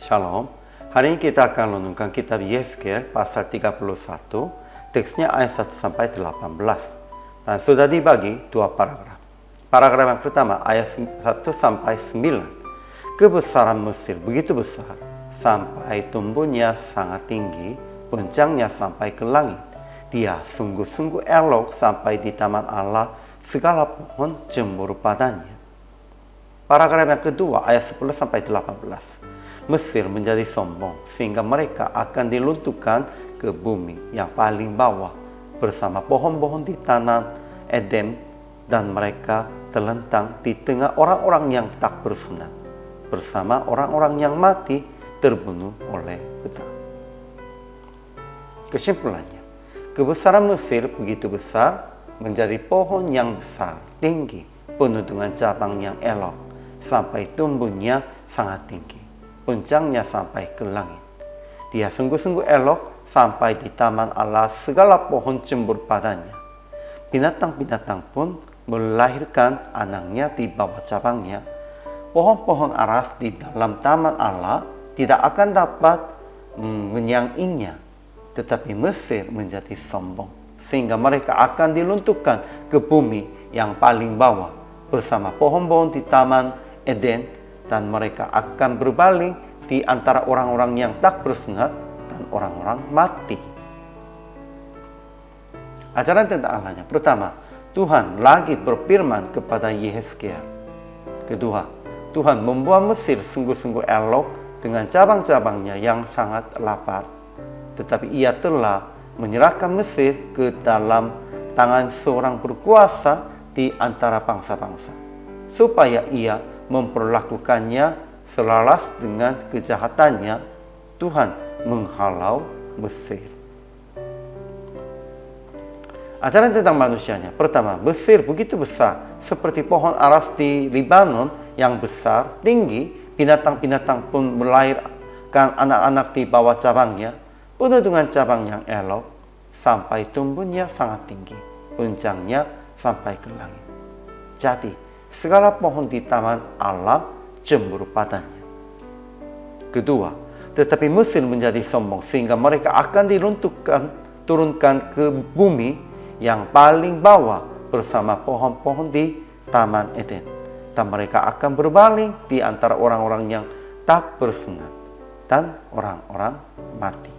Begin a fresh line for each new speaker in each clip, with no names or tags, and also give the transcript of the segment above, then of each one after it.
Shalom. Hari ini kita akan renungkan kitab Yeskel pasal 31, teksnya ayat 1 sampai 18. Dan sudah dibagi dua paragraf. Paragraf yang pertama ayat 1 sampai 9. Kebesaran Mesir begitu besar sampai tumbuhnya sangat tinggi, puncaknya sampai ke langit. Dia sungguh-sungguh elok sampai di taman Allah, segala pohon cemburu padanya. Paragraf yang kedua ayat 10 sampai 18. Mesir menjadi sombong sehingga mereka akan dilunturkan ke bumi yang paling bawah bersama pohon-pohon di tanah Eden, dan mereka terlentang di tengah orang-orang yang tak bersunat bersama orang-orang yang mati terbunuh oleh pedang. Kesimpulannya, kebesaran Mesir begitu besar, menjadi pohon yang besar, tinggi, penuh dengan cabang yang elok, sampai tumbuhnya sangat tinggi, puncaknya sampai ke langit. Dia sungguh-sungguh elok sampai di taman Allah, segala pohon cemburu padanya. Binatang-binatang pun melahirkan anaknya di bawah cabangnya. Pohon-pohon aras di dalam taman Allah tidak akan dapat menyainginya. Tetapi Mesir menjadi sombong sehingga mereka akan dilunturkan ke bumi yang paling bawah bersama pohon-pohon di taman Eden, dan mereka akan berbaling di antara orang-orang yang tak bersunat dan orang-orang mati. Ajaran tentang Allahnya. Pertama, Tuhan lagi berfirman kepada Yeskel. Kedua, Tuhan membuat Mesir sungguh-sungguh elok dengan cabang-cabangnya yang sangat lebar. Tetapi ia telah menyerahkan Mesir ke dalam tangan seorang berkuasa di antara bangsa-bangsa, supaya ia memperlakukannya selaras dengan kejahatannya. Tuhan menghalau Mesir. Ajaran tentang manusianya. Pertama, Mesir begitu besar seperti pohon aras di Lebanon yang besar, tinggi. Binatang-binatang pun melahirkan anak-anak di bawah cabangnya, penuh dengan cabang yang elok, sampai tumbuhnya sangat tinggi, puncaknya sampai ke langit. Jadi, segala pohon di taman Allah cemburu padanya. Kedua, tetapi Mesir menjadi sombong sehingga mereka akan turunkan ke bumi yang paling bawah bersama pohon-pohon di taman Eden, dan mereka akan berbaling di antara orang-orang yang tak bersunat dan orang-orang mati.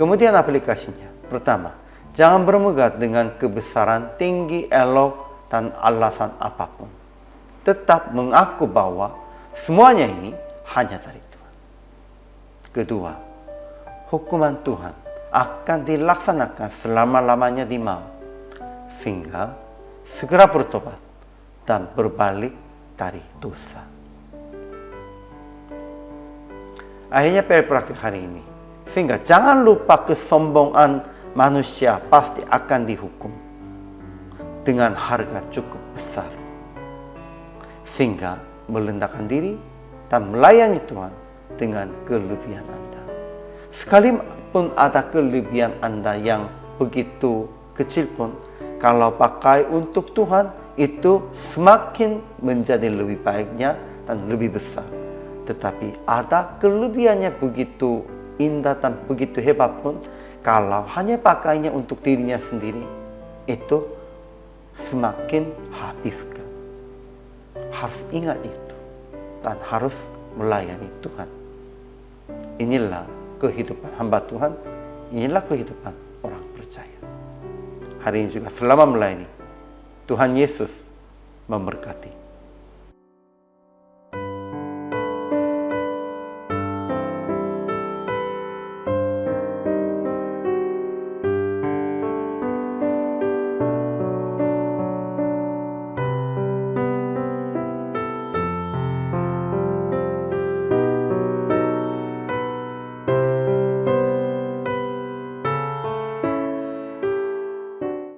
Kemudian aplikasinya. Pertama, jangan bermegah dengan kebesaran, tinggi, elok, dan alasan apapun. Tetap mengaku bahwa semuanya ini hanya dari Tuhan. Kedua, hukuman Tuhan akan dilaksanakan selama-lamanya di maut, sehingga segera bertobat dan berbalik dari dosa. Akhirnya praktik hari ini. Sehingga jangan lupa kesombongan manusia pasti akan dihukum dengan harga cukup besar. Sehingga merendahkan diri dan melayani Tuhan dengan kelebihan Anda. Sekalipun ada kelebihan Anda yang begitu kecil pun, kalau pakai untuk Tuhan, itu semakin menjadi lebih baiknya dan lebih besar. Tetapi ada kelebihannya begitu indah dan begitu hebat pun, kalau hanya pakainya untuk dirinya sendiri, itu semakin habiskan. Harus ingat itu dan harus melayani Tuhan. Inilah kehidupan hamba Tuhan, inilah kehidupan orang percaya. Hari ini juga selama melayani, Tuhan Yesus memberkati.